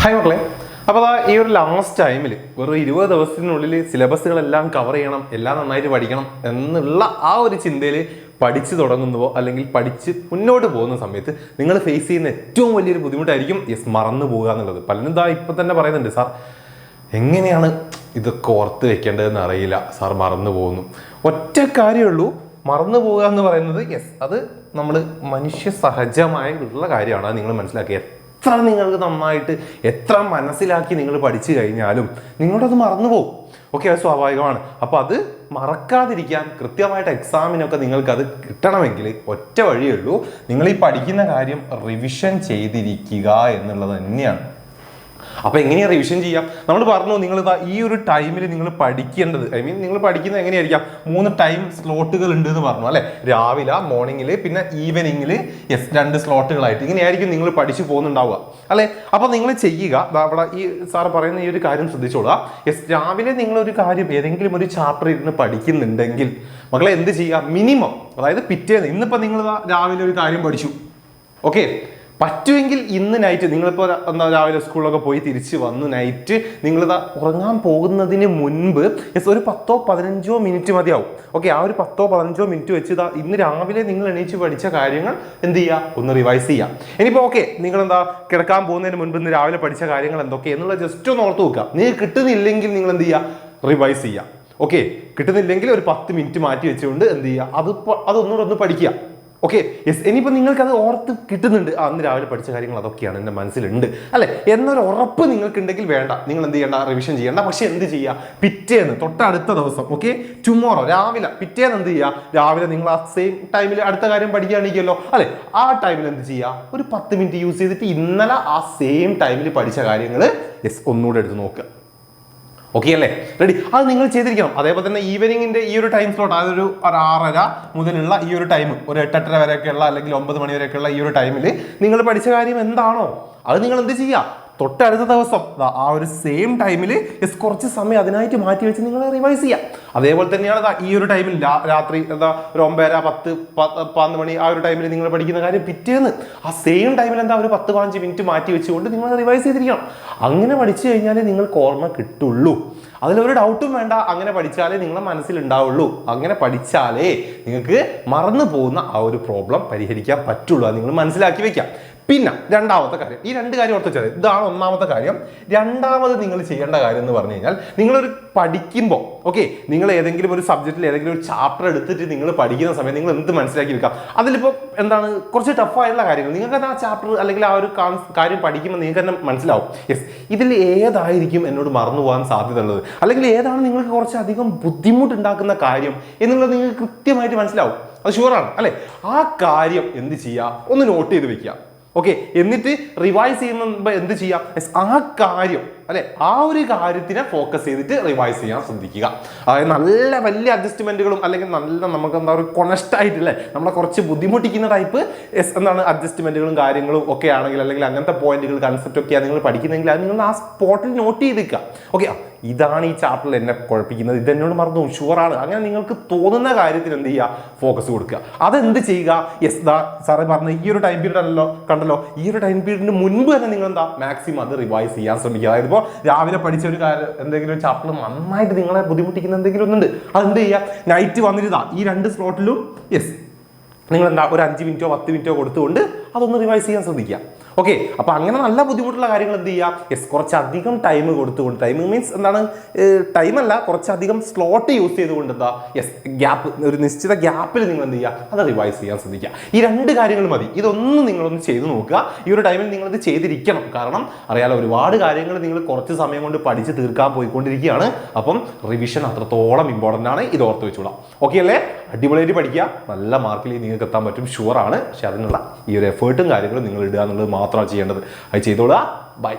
Hi മക്കളെ, അപ്പോൾ ഈ ഒരു ലാസ്റ്റ് ടൈമിൽ വെറും 20 ദിവസത്തിനുള്ളിൽ സിലബസുകളെല്ലാം കവർ ചെയ്യണം, എല്ലാം നന്നായിട്ട് പഠിക്കണം എന്നുള്ള ആ ഒരു ചിന്തയിൽ പഠിച്ചു തുടങ്ങുന്നുവോ അല്ലെങ്കിൽ പഠിച്ച് മുന്നോട്ട് പോകുന്ന സമയത്ത് നിങ്ങൾ ഫേസ് ചെയ്യുന്ന ഏറ്റവും വലിയൊരു ബുദ്ധിമുട്ടായിരിക്കും മറന്നു പോകുക എന്നുള്ളത്. പലരും ഇപ്പം തന്നെ പറയുന്നുണ്ട്, സാർ എങ്ങനെയാണ് ഇതൊക്കെ ഓർത്ത് വെക്കേണ്ടതെന്ന് അറിയില്ല സാർ, മറന്നു പോകുന്നു. ഒറ്റ കാര്യമുള്ളൂ, മറന്നു പോകുക എന്ന് പറയുന്നത് അത് നമ്മൾ മനുഷ്യ സഹജമായിട്ടുള്ള കാര്യമാണ്. അത് നിങ്ങൾ മനസ്സിലാക്കുക. എത്ര നിങ്ങൾക്ക് നന്നായിട്ട് എത്ര മനസ്സിലാക്കി നിങ്ങൾ പഠിച്ചു കഴിഞ്ഞാലും നിങ്ങളത് മറന്നു പോകും. ഓക്കെ, അത് സ്വാഭാവികമാണ്. അപ്പോൾ അത് മറക്കാതിരിക്കാൻ കൃത്യമായിട്ട് എക്സാമിനൊക്കെ നിങ്ങൾക്കത് കിട്ടണമെങ്കിൽ ഒറ്റ വഴിയേ ഉള്ളൂ, നിങ്ങൾ ഈ പഠിക്കുന്ന കാര്യം റിവിഷൻ ചെയ്തിരിക്കുക എന്നുള്ളത് തന്നെയാണ്. അപ്പോൾ എങ്ങനെയാണ് റിവിഷൻ ചെയ്യാം? നമ്മൾ പറഞ്ഞു, നിങ്ങൾ ഈ ഒരു ടൈമിൽ നിങ്ങൾ പഠിക്കേണ്ടത്, നിങ്ങൾ പഠിക്കുന്നത് എങ്ങനെയായിരിക്കാം? 3 ടൈം സ്ലോട്ടുകൾ ഉണ്ട് എന്ന് പറഞ്ഞു അല്ലേ? രാവിലെ, മോർണിംഗിൽ, പിന്നെ ഈവനിങ്ങിൽ 2 സ്ലോട്ടുകളായിട്ട് ഇങ്ങനെയായിരിക്കും നിങ്ങൾ പഠിച്ചു പോകുന്നുണ്ടാവുക അല്ലേ? അപ്പോൾ നിങ്ങൾ ചെയ്യുക, അവിടെ ഈ സാർ പറയുന്ന ഈ ഒരു കാര്യം ശ്രദ്ധിച്ചോളുക. രാവിലെ നിങ്ങളൊരു കാര്യം ഏതെങ്കിലും ഒരു ചാപ്റ്റർ ഇരുന്ന് പഠിക്കുന്നുണ്ടെങ്കിൽ മക്കളെ എന്ത് ചെയ്യുക? മിനിമം, അതായത് പിറ്റേന്ന്, ഇന്നിപ്പോൾ നിങ്ങൾ രാവിലെ ഒരു കാര്യം പഠിച്ചു, ഓക്കെ, പറ്റുമെങ്കിൽ ഇന്ന് നൈറ്റ് നിങ്ങളിപ്പോൾ രാവിലെ സ്കൂളിലൊക്കെ പോയി തിരിച്ച് വന്നു നൈറ്റ് നിങ്ങളിതാ ഉറങ്ങാൻ പോകുന്നതിന് മുൻപ് ഒരു 10-15 മിനിറ്റ് മതിയാവും. ഓക്കെ, ആ ഒരു 10-15 മിനിറ്റ് വെച്ച് ഇന്ന് രാവിലെ നിങ്ങൾ എണീച്ച് പഠിച്ച കാര്യങ്ങൾ എന്ത് ചെയ്യുക? ഒന്ന് റിവൈസ് ചെയ്യാം. ഇനിയിപ്പോൾ ഓക്കെ, നിങ്ങളെന്താ കിടക്കാൻ പോകുന്നതിന് മുൻപ് ഇന്ന് രാവിലെ പഠിച്ച കാര്യങ്ങൾ എന്തൊക്കെ എന്നുള്ളത് ജസ്റ്റ് ഒന്ന് ഓർത്ത് നോക്കുക. നിങ്ങൾക്ക് കിട്ടുന്നില്ലെങ്കിൽ നിങ്ങൾ എന്ത് ചെയ്യുക? റിവൈസ് ചെയ്യുക. ഓക്കെ, കിട്ടുന്നില്ലെങ്കിൽ ഒരു 10 മിനിറ്റ് മാറ്റി വെച്ചുകൊണ്ട് എന്ത് ചെയ്യുക? അതൊന്നുകൂടെ ഒന്ന് പഠിക്കുക. ഓക്കെ, ഇനിയിപ്പോൾ നിങ്ങൾക്കത് ഓർത്ത് കിട്ടുന്നുണ്ട്, അന്ന് രാവിലെ പഠിച്ച കാര്യങ്ങൾ അതൊക്കെയാണ് എൻ്റെ മനസ്സിലുണ്ട് അല്ലേ എന്നൊരു ഉറപ്പ് നിങ്ങൾക്കുണ്ടെങ്കിൽ വേണ്ട, നിങ്ങൾ എന്ത് ചെയ്യേണ്ട? റിവിഷൻ ചെയ്യേണ്ട. പക്ഷെ എന്ത് ചെയ്യുക? പിറ്റേന്ന്, തൊട്ടടുത്ത ദിവസം, ഓക്കെ, ടുമോറോ രാവിലെ, പിറ്റേന്ന് എന്ത് ചെയ്യുക? രാവിലെ നിങ്ങൾ ആ സെയിം ടൈമിൽ അടുത്ത കാര്യം പഠിക്കുകയാണെങ്കിലോ അല്ലെ, ആ ടൈമിൽ എന്ത് ചെയ്യുക? ഒരു 10 മിനിറ്റ് യൂസ് ചെയ്തിട്ട് ഇന്നലെ ആ സെയിം ടൈമിൽ പഠിച്ച കാര്യങ്ങൾ ഒന്നുകൂടെ എടുത്ത് നോക്കുക. ഓക്കെ അല്ലേ? റെഡി? അത് നിങ്ങൾ ചെയ്തിരിക്കണം. അതേപോലെ തന്നെ ഈവനിങ്ങിന്റെ ഈ ഒരു ടൈം സ്ലോട്ട്, അതായത് ഒരു 6:30 മുതലുള്ള ഈ ഒരു ടൈം, ഒരു 8-8:30 വരെയൊക്കെയുള്ള അല്ലെങ്കിൽ 9 മണി വരെയൊക്കെയുള്ള ഈ ഒരു ടൈമിൽ നിങ്ങൾ പഠിച്ച കാര്യം എന്താണോ അത് നിങ്ങൾ എന്ത് ചെയ്യുക? തൊട്ടടുത്ത ദിവസം ആ ഒരു സെയിം ടൈമിൽ കുറച്ച് സമയം അതിനായിട്ട് മാറ്റി വെച്ച് നിങ്ങൾ റിവൈസ് ചെയ്യാം. അതേപോലെ തന്നെയാണ് ഈ ഒരു ടൈമിൽ രാത്രി ഒരു 9:30, 10, 11 മണി ആ ഒരു ടൈമിൽ നിങ്ങൾ പഠിക്കുന്ന കാര്യം പിറ്റേന്ന് ആ സെയിം ടൈമിൽ ഒരു 10-15 മിനിറ്റ് മാറ്റി വെച്ചുകൊണ്ട് നിങ്ങൾ റിവൈസ് ചെയ്തിരിക്കണം. അങ്ങനെ പഠിച്ചു കഴിഞ്ഞാലേ നിങ്ങൾക്ക് ഓർമ്മ കിട്ടുള്ളൂ. അതിലൊരു ഡൗട്ടും വേണ്ട. അങ്ങനെ പഠിച്ചാലേ നിങ്ങളുടെ മനസ്സിലുണ്ടാവുള്ളൂ. അങ്ങനെ പഠിച്ചാലേ നിങ്ങൾക്ക് മറന്നു പോകുന്ന ആ ഒരു പ്രോബ്ലം പരിഹരിക്കാൻ പറ്റുള്ളൂ. അത് നിങ്ങൾ മനസ്സിലാക്കി വെക്കാം. പിന്നെ രണ്ടാമത്തെ കാര്യം, ഈ 2 കാര്യം ഓർത്ത് വെച്ചാൽ ഇതാണ് ഒന്നാമത്തെ കാര്യം. രണ്ടാമത് നിങ്ങൾ ചെയ്യേണ്ട കാര്യം എന്ന് പറഞ്ഞു കഴിഞ്ഞാൽ, നിങ്ങളൊരു പഠിക്കുമ്പോൾ ഓക്കെ, നിങ്ങൾ ഏതെങ്കിലും ഒരു സബ്ജക്റ്റിൽ ഏതെങ്കിലും ഒരു ചാപ്റ്റർ എടുത്തിട്ട് നിങ്ങൾ പഠിക്കുന്ന സമയത്ത് നിങ്ങൾ എന്ത് മനസ്സിലാക്കി വെക്കാം? അതിലിപ്പോൾ എന്താണ് കുറച്ച് ടഫായിട്ടുള്ള കാര്യങ്ങൾ നിങ്ങൾക്ക് ആ ചാപ്റ്റർ അല്ലെങ്കിൽ ആ ഒരു കാര്യം പഠിക്കുമ്പോൾ നിങ്ങൾക്ക് തന്നെ മനസ്സിലാവും, ഇതിൽ ഏതായിരിക്കും എന്നോട് മറന്നു പോകാൻ സാധ്യത ഉള്ളത്, അല്ലെങ്കിൽ ഏതാണ് നിങ്ങൾക്ക് കുറച്ചധികം ബുദ്ധിമുട്ടുണ്ടാക്കുന്ന കാര്യം എന്നുള്ളത് നിങ്ങൾക്ക് കൃത്യമായിട്ട് മനസ്സിലാവും. അത് ഷുവറാണ് അല്ലേ? ആ കാര്യം എന്ത് ചെയ്യുക? ഒന്ന് നോട്ട് ചെയ്ത് വെക്കുക. ഓക്കെ, എന്നിട്ട് റിവൈസ് ചെയ്യുമ്പോൾ എന്ത് ചെയ്യാം? ആ കാര്യം അല്ലെ, ആ ഒരു കാര്യത്തിനെ ഫോക്കസ് ചെയ്തിട്ട് റിവൈസ് ചെയ്യാൻ ശ്രദ്ധിക്കുക. അതായത് നല്ല വലിയ അഡ്ജസ്റ്റ്മെന്റുകളും അല്ലെങ്കിൽ നല്ല നമുക്ക് എന്താ പറയുക കൊണസ്റ്റ് ആയിട്ടില്ലേ, നമ്മളെ കുറച്ച് ബുദ്ധിമുട്ടിക്കുന്ന ടൈപ്പ് അഡ്ജസ്റ്റ്മെന്റുകളും കാര്യങ്ങളും ഒക്കെ ആണെങ്കിൽ, അല്ലെങ്കിൽ അങ്ങനത്തെ പോയിന്റുകൾ കൺസെപ്റ്റ് ഒക്കെയാണ് നിങ്ങൾ പഠിക്കുന്നെങ്കിൽ അത് നിങ്ങൾ ആ സ്പോട്ടിൽ നോട്ട് ചെയ്തിരിക്കുക. ഓക്കെ, ഇതാണ് ഈ ചാപ്റ്ററിൽ എന്നെ കുഴപ്പിക്കുന്നത്, ഇതെന്നോട് മറന്നു ഷുവറാണ്, അങ്ങനെ നിങ്ങൾക്ക് തോന്നുന്ന കാര്യത്തിൽ എന്ത് ചെയ്യുക? ഫോക്കസ് കൊടുക്കുക. അതെന്ത് ചെയ്യുക? സാറേ പറഞ്ഞ ഈ ഒരു ടൈം പീരീഡ് ആണല്ലോ, കണ്ടല്ലോ, ഈ ഒരു ടൈം പീരീഡിന് മുൻപ് തന്നെ നിങ്ങൾ എന്താ മാക്സിമം അത് റിവൈസ് ചെയ്യാൻ ശ്രമിക്കുക. അതായത് ഇപ്പോൾ രാവിലെ പഠിച്ച ഒരു കാര്യം എന്തെങ്കിലും ചാപ്റ്റർ നന്നായിട്ട് നിങ്ങളെ ബുദ്ധിമുട്ടിക്കുന്ന എന്തെങ്കിലും ഒന്നുണ്ട്, അതെന്ത് ചെയ്യുക? നൈറ്റ് വന്നിരുതാ ഈ 2 സ്ലോട്ടിലും നിങ്ങൾ എന്താ ഒരു 5 മിനിറ്റോ 10 മിനിറ്റോ കൊടുത്തുകൊണ്ട് അതൊന്ന് റിവൈസ് ചെയ്യാൻ ശ്രദ്ധിക്കുക. ഓക്കെ, അപ്പൊ അങ്ങനെ നല്ല ബുദ്ധിമുട്ടുള്ള കാര്യങ്ങൾ എന്ത് ചെയ്യാം? കുറച്ചധികം ടൈം കൊടുത്തുകൊണ്ട്, ടൈം മീൻസ് എന്താണ്, ടൈമല്ല, കുറച്ചധികം സ്ലോട്ട് യൂസ് ചെയ്തുകൊണ്ട് എന്താ ഗ്യാപ്പ്, ഒരു നിശ്ചിത ഗ്യാപ്പിൽ നിങ്ങൾ എന്ത് ചെയ്യുക? അത് റിവൈസ് ചെയ്യാൻ ശ്രദ്ധിക്കുക. ഈ 2 കാര്യങ്ങൾ മതി. ഇതൊന്നും നിങ്ങളൊന്ന് ചെയ്ത് നോക്കുക. ഈ ഒരു ടൈമിൽ നിങ്ങളിത് ചെയ്തിരിക്കണം. കാരണം അറിയാലോ, ഒരുപാട് കാര്യങ്ങൾ നിങ്ങൾ കുറച്ച് സമയം കൊണ്ട് പഠിച്ച് തീർക്കാൻ പോയിക്കൊണ്ടിരിക്കുകയാണ്. അപ്പം റിവിഷൻ അത്രത്തോളം ഇമ്പോർട്ടൻ്റ് ആണ്. ഇത് ഓർത്ത് വെച്ചോളാം. ഓക്കെ അല്ലേ? അടിപൊളിയായിട്ട് പഠിക്കുക. നല്ല മാർക്കിൽ നിങ്ങൾക്ക് എത്താൻ പറ്റും, ഷുവറാണ്. പക്ഷെ അതിനുള്ള ഈ ഒരു എഫേർട്ടും കാര്യങ്ങളും നിങ്ങൾ ഇടുക എന്നുള്ളത് മാത്രമാണ് ചെയ്യേണ്ടത്. അത് ചെയ്തോളുക. ബൈ.